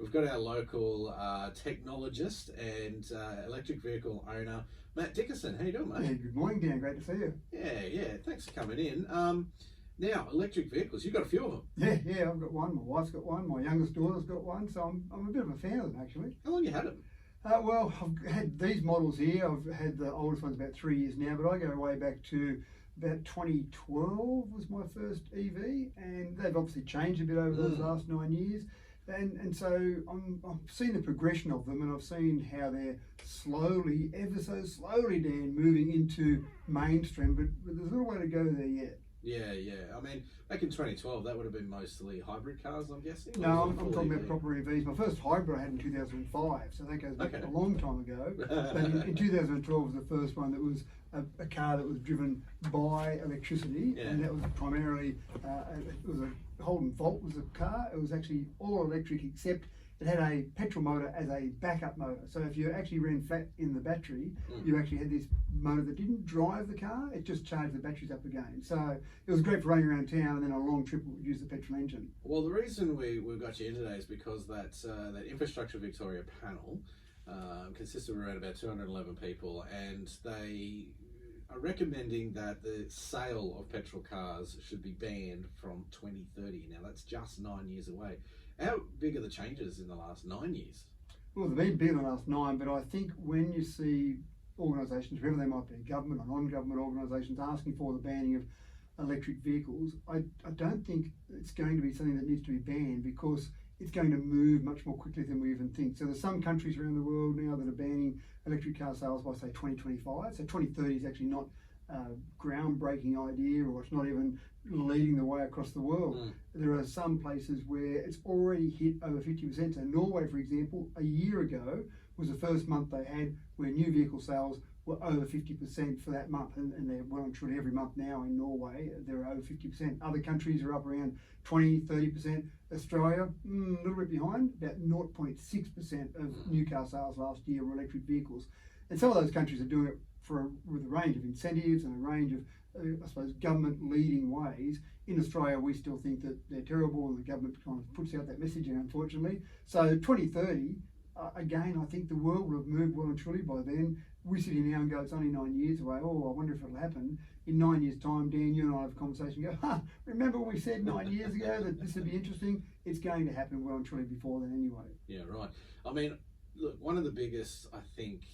we've got our local technologist and electric vehicle owner, Matt Dickerson. How you doing, mate? Hey, good morning, Dan. Great to see you. Yeah. Thanks for coming in. Now, electric vehicles, you've got a few of them. Yeah, I've got one. My wife's got one. My youngest daughter's got one. So I'm a bit of a fan of them, actually. How long you had them? Well, I've had these models here. I've had the oldest ones about 3 years now, but I go way back to about 2012 was my first EV, and they've obviously changed a bit over those last 9 years. And so I've seen the progression of them, and I've seen how they're slowly, ever so slowly, Dan, moving into mainstream, but there's a little way to go there yet. Yeah. I mean, back in 2012, that would have been mostly hybrid cars, I'm guessing? No, I'm talking about proper EVs. My first hybrid I had in 2005, so that goes back a long time ago. But in 2012 was the first one that was a car that was driven by electricity, and that was primarily, it was a Holden Volt was a car. It was actually all electric except it had a petrol motor as a backup motor. So if you actually ran flat in the battery, you actually had this motor that didn't drive the car, it just charged the batteries up again. So it was great for running around town, and then a long trip would use the petrol engine. Well, the reason we got you in today is because that Infrastructure Victoria panel consists of around about 211 people, and they are recommending that the sale of petrol cars should be banned from 2030. Now, that's just 9 years away. How big are the changes in the last 9 years? Well, they've been big in the last 9, but I think when you see organisations, whoever they might be, government or non-government organisations, asking for the banning of electric vehicles, I don't think it's going to be something that needs to be banned, because it's going to move much more quickly than we even think. So there's some countries around the world now that are banning electric car sales by, say, 2025. So 2030 is actually not a groundbreaking idea, or it's not even leading the way across the world. There are some places where it's already hit over 50%. So Norway, for example, a year ago was the first month they had where new vehicle sales were over 50% for that month, and they're well and truly every month now in Norway they're over 50%. Other countries are up around 20-30%. Australia, a little bit behind, about 0.6% of new car sales last year were electric vehicles. And some of those countries are doing it with a range of incentives and a range of, I suppose, government leading ways. In Australia, we still think that they're terrible, and the government kind of puts out that messaging, unfortunately. So 2030, again, I think the world will have moved well and truly by then. We sit here now and go, it's only 9 years away. Oh, I wonder if it'll happen. In 9 years' time, Dan, you and I have a conversation and go, remember when we said 9 years ago that this would be interesting? It's going to happen well and truly before then anyway. Yeah, right. I mean, look, one of the biggest, I think,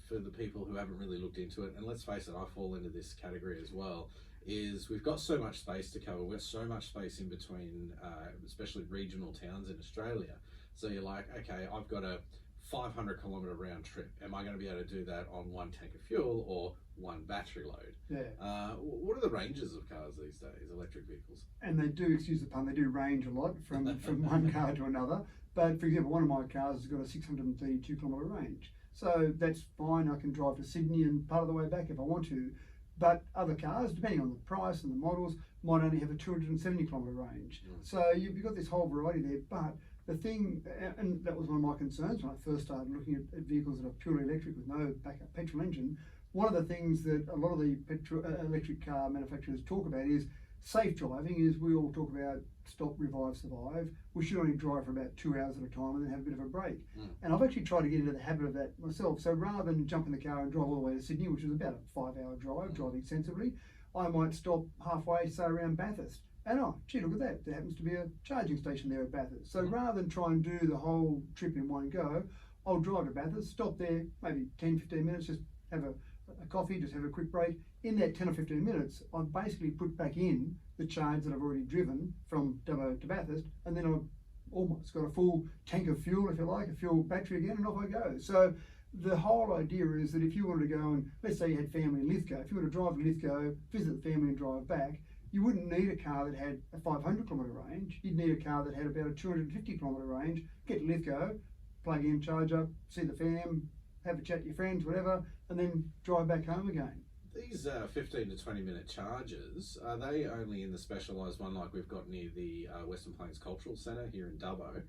for the people who haven't really looked into it, and let's face it, I fall into this category as well, is we've got so much space to cover. We've got so much space in between, especially regional towns in Australia. So you're like, okay, I've got a 500 kilometre round trip. Am I going to be able to do that on one tank of fuel or one battery load? Yeah. What are the ranges of cars these days, electric vehicles? And they do, excuse the pun, they do range a lot from one car to another. But for example, one of my cars has got a 632 kilometre range. So that's fine. I can drive to Sydney and part of the way back if I want to. But other cars, depending on the price and the models, might only have a 270 kilometre range. So you've got this whole variety there. But the thing, and that was one of my concerns when I first started looking at vehicles that are purely electric with no backup petrol engine. One of the things that a lot of the electric car manufacturers talk about is safe driving. Is we all talk about stop, revive, survive. We should only drive for about 2 hours at a time and then have a bit of a break. And I've actually tried to get into the habit of that myself. So rather than jump in the car and drive all the way to Sydney, which is about a 5-hour drive, driving sensibly, I might stop halfway, say around Bathurst. And oh, gee, look at that. There happens to be a charging station there at Bathurst. So rather than try and do the whole trip in one go, I'll drive to Bathurst, stop there, maybe 10-15 minutes, just have a coffee, just have a quick break. In that 10 or 15 minutes, I've basically put back in the charge that I've already driven from Dubbo to Bathurst, and then I've almost got a full tank of fuel, if you like, a fuel battery again, and off I go. So the whole idea is that if you wanted to go and, let's say you had family in Lithgow, if you were to drive to Lithgow, visit the family and drive back, you wouldn't need a car that had a 500 kilometre range. You'd need a car that had about a 250 kilometre range. Get to Lithgow, plug in, charge up, see the fam, have a chat with your friends, whatever, and then drive back home again. These 15 to 20 minute charges, are they only in the specialised one like we've got near the Western Plains Cultural Centre here in Dubbo?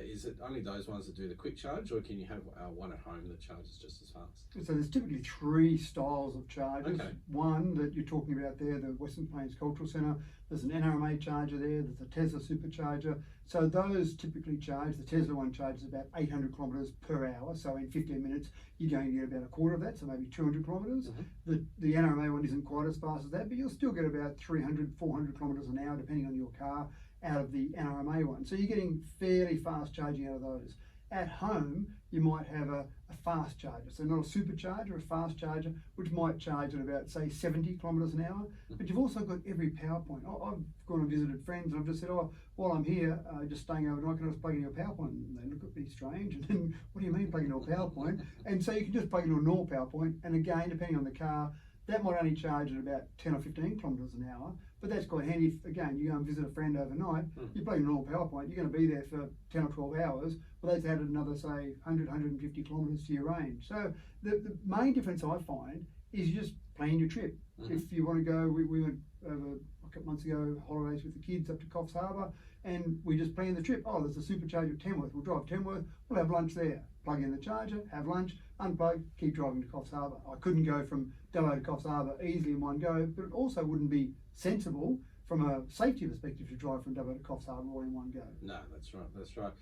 Is it only those ones that do the quick charge, or can you have one at home that charges just as fast? So there's typically three styles of chargers. Okay. One that you're talking about there, the Western Plains Cultural Centre. There's an NRMA charger there. There's a Tesla supercharger. So those typically charge. The Tesla one charges about 800 kilometres per hour. So in 15 minutes, you're going to get about a quarter of that, so maybe 200 kilometres. Mm-hmm. The NRMA one isn't quite as fast as that, but you'll still get about 300, 400 kilometres an hour, depending on your car, out of the NRMA one. So you're getting fairly fast charging out of those. At home, you might have a fast charger. So not a supercharger, a fast charger, which might charge at about, say, 70 kilometres an hour. But you've also got every power point. I've gone and visited friends and I've just said, oh, while I'm here, just staying overnight, can I just plug in your power point? And they look at me strange. And then, what do you mean plug in your power point? And so you can just plug in a normal power point. And again, depending on the car, that might only charge at about 10 or 15 kilometres an hour. But that's quite handy if, again, you go and visit a friend overnight, you plug in a normal power point, you're going to be there for 10 or 12 hours. Well, that's added another, say, 100, 150 kilometres to your range. So the main difference I find is you just plan your trip. If you want to go, we went over a couple months ago, holidays with the kids up to Coffs Harbour, and we just planned the trip. Oh, there's a supercharger at Tamworth. We'll drive Tamworth, we'll have lunch there. Plug in the charger, have lunch, unplug, keep driving to Coffs Harbour. I couldn't go from Dubbo to Coffs Harbour easily in one go, but it also wouldn't be sensible from a safety perspective to drive from Dubbo to Coffs Harbour all in one go. No, that's right. That's right.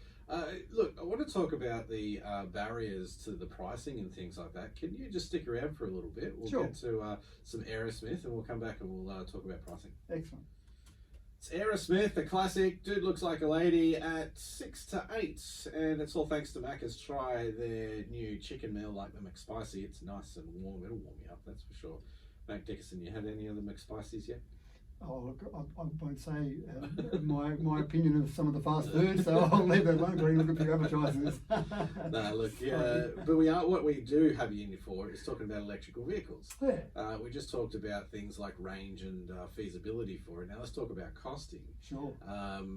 Look, I want to talk about the barriers to the pricing and things like that. Can you just stick around for a little bit? We'll Sure. get to some Aerosmith, and we'll come back and we'll talk about pricing. Excellent. It's Aerosmith, the classic Dude Looks Like a Lady at 6 to 8, and it's all thanks to Macca's. Try their new chicken meal like the McSpicy. It's nice and warm. It'll warm you up, that's for sure. Mac Dickerson, you had any of the McSpicies yet? Oh, look, I won't say my opinion of some of the fast food, so I'll leave that alone. But look at your advertisers. No, look, yeah, but what we do have you in for is talking about electrical vehicles. Yeah. We just talked about things like range and feasibility for it. Now let's talk about costing. Sure.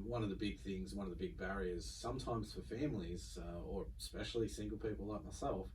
One of the big things, one of the big barriers, sometimes for families or especially single people like myself,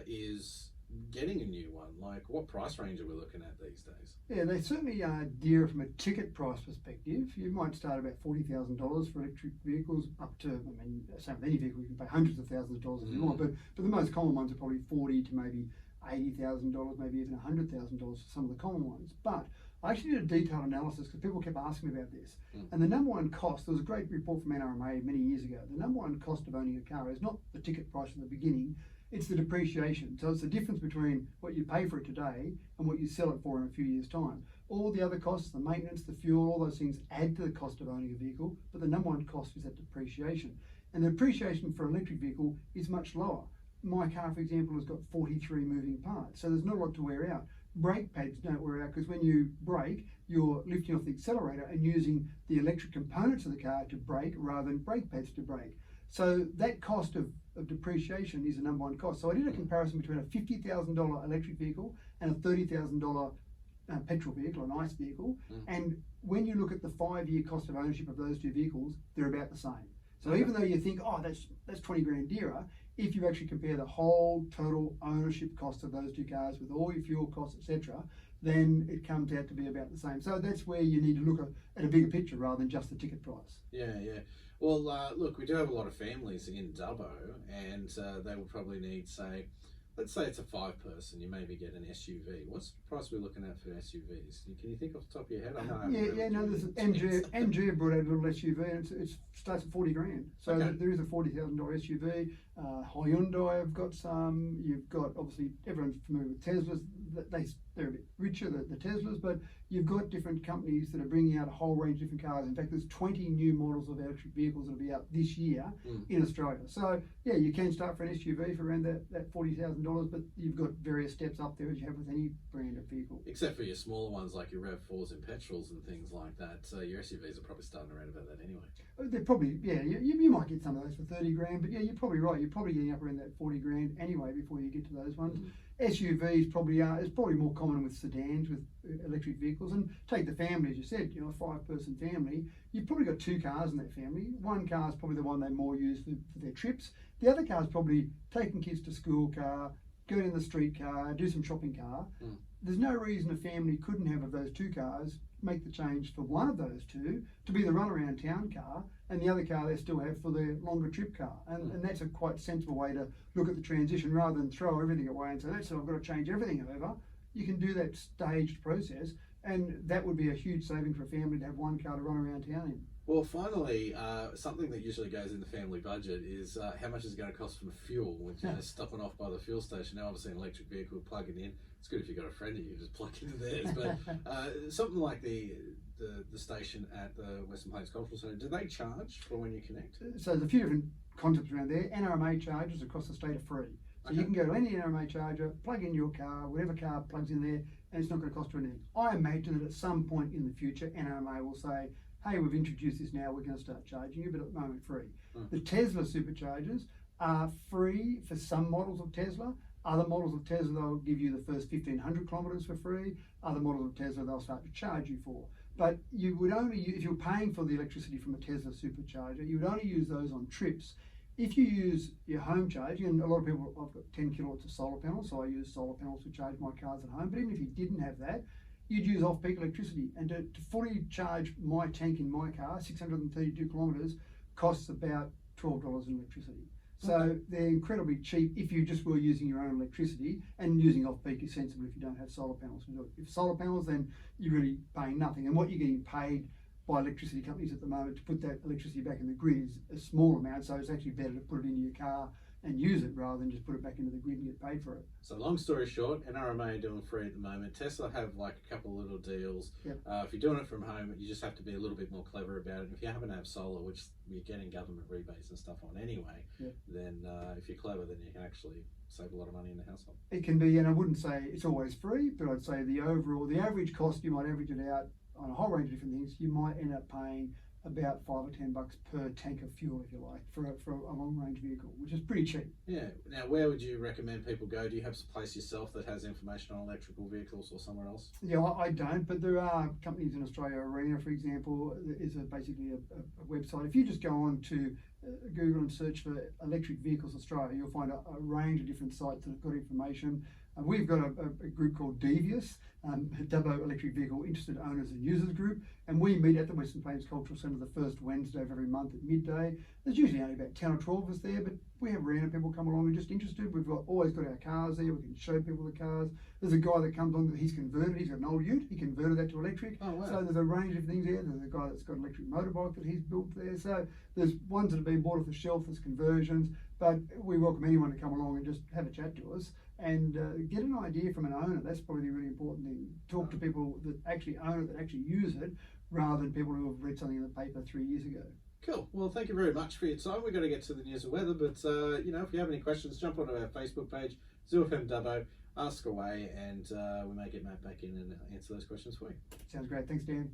is getting a new one. Like, what price range are we looking at these days? Yeah, they certainly are dear from a ticket price perspective. You might start about $40,000 for electric vehicles, up to, I mean, same with any vehicle, you can pay hundreds of thousands of dollars if you want, but the most common ones are probably $40,000 to maybe $80,000, maybe even $100,000 for some of the common ones. But I actually did a detailed analysis because people kept asking me about this. And the number one cost, there was a great report from NRMA many years ago, the number one cost of owning a car is not the ticket price from the beginning, it's the depreciation. So it's the difference between what you pay for it today and what you sell it for in a few years' time. All the other costs, the maintenance, the fuel, all those things add to the cost of owning a vehicle, but the number one cost is that depreciation. And the depreciation for an electric vehicle is much lower. My car, for example, has got 43 moving parts, so there's not a lot to wear out. Brake pads don't wear out because when you brake, you're lifting off the accelerator and using the electric components of the car to brake rather than brake pads to brake. So that cost of depreciation is the number one cost. So I did a comparison between a $50,000 electric vehicle and a $30,000 petrol vehicle, an ICE vehicle. And when you look at the 5-year cost of ownership of those two vehicles, they're about the same. So even though you think, oh, that's 20 grand dearer, if you actually compare the whole total ownership cost of those two cars with all your fuel costs, etc., then it comes out to be about the same. So that's where you need to look at a bigger picture rather than just the ticket price. Yeah, yeah. Well, look, we do have a lot of families in Dubbo, and they will probably need, say, let's say it's a 5-person, you maybe get an SUV. What's the price we're looking at for SUVs? Can you think off the top of your head? I know. There's MG have brought out a little SUV, and it starts at 40 grand. So Okay. there is a $40,000 SUV. Hyundai have got some. You've got, obviously, everyone's familiar with Teslas. They're a bit richer, the Teslas, but you've got different companies that are bringing out a whole range of different cars. In fact, there's 20 new models of electric vehicles that will be out this year in Australia. So yeah, you can start for an SUV for around that $40,000, but you've got various steps up there as you have with any brand of vehicle. Except for your smaller ones like your RAV4s and petrols and things like that. Your SUVs are probably starting around about that anyway. They're probably, yeah, you might get some of those for 30 grand, but yeah, you're probably right. You're probably getting up around that 40 grand anyway before you get to those ones. SUVs probably is probably more common with sedans, with electric vehicles. And take the family, as you said, a 5-person family, you've probably got 2 cars in that family. One car is probably the one they more use for their trips. The other car is probably taking kids to school car, going in the street car, do some shopping car. There's no reason a family couldn't have of those 2 cars, make the change for one of those 2 to be the run around town car, and the other car they still have for their longer trip car. And that's a quite sensible way to look at the transition rather than throw everything away and say, that's it, I've got to change everything over. You can do that staged process, and that would be a huge saving for a family to have one car to run around town in. Well, finally, something that usually goes in the family budget is how much is it going to cost from fuel when you're stopping off by the fuel station. Now, obviously, an electric vehicle plugging in, it's good if you've got a friend that you can just plug into theirs. But something like the station at the Western Plains Cultural Centre, do they charge for when you connect? So there's a few different concepts around there. NRMA charges across the state are free. So you can go to any NRMA charger, plug in your car, whatever car plugs in there, and it's not going to cost you anything. I imagine that at some point in the future, NRMA will say, hey, we've introduced this now, we're going to start charging you, but at the moment free. The Tesla superchargers are free for some models of Tesla. Other models of Tesla, they'll give you the first 1,500 kilometres for free. Other models of Tesla, they'll start to charge you for. But you would only, if you're paying for the electricity from a Tesla supercharger, you would only use those on trips. If you use your home charging, and a lot of people, I've got 10 kilowatts of solar panels, so I use solar panels to charge my cars at home. But even if you didn't have that, you'd use off-peak electricity. And to fully charge my tank in my car, 632 kilometres, costs about $12 in electricity. So they're incredibly cheap if you just were using your own electricity, and using off-peak is sensible if you don't have solar panels. If solar panels, then you're really paying nothing. And what you're getting paid by electricity companies at the moment to put that electricity back in the grid is a small amount, so it's actually better to put it into your car and use it rather than just put it back into the grid and get paid for it. So long story short, NRMA are doing free at the moment. Tesla have like a couple of little deals. Yep. If you're doing it from home, you just have to be a little bit more clever about it. If you happen to have solar, which you're getting government rebates and stuff on anyway, Yep. then if you're clever, then you can actually save a lot of money in the household. It can be, and I wouldn't say it's always free, but I'd say the average cost, you might average it out on a whole range of different things. You might end up paying about $5 or $10 per tank of fuel, if you like, for a long range vehicle, which is pretty cheap. Yeah. Now, where would you recommend people go? Do you have a place yourself that has information on electrical vehicles, or somewhere else? Yeah, I don't, but there are companies in Australia. Arena, for example, is basically a website. If you just go on to Google and search for electric vehicles Australia, you'll find a range of different sites that have got information. We've got a group called Devious, Dubbo Electric Vehicle Interested Owners and Users Group, and we meet at the Western Plains Cultural Centre the first Wednesday of every month at midday. There's usually only about 10 or 12 of us there, but we have random people come along who are just interested. We've always got our cars there, we can show people the cars. There's a guy that comes on that he's converted, he's got an old ute, he converted that to electric. Oh, wow. So there's a range of things there. There's a guy that's got an electric motorbike that he's built there. So there's ones that have been bought off the shelf, there's conversions, but we welcome anyone to come along and just have a chat to us and get an idea from an owner. That's probably the really important thing. Talk to people that actually own it, that actually use it, rather than people who have read something in the paper 3 years ago. Cool. Well, thank you very much for your time. We're going to get to the news and weather, but if you have any questions, jump onto our Facebook page, ZooFM Dubbo, ask away, and we may get Matt back in and answer those questions for you. Sounds great. Thanks, Dan.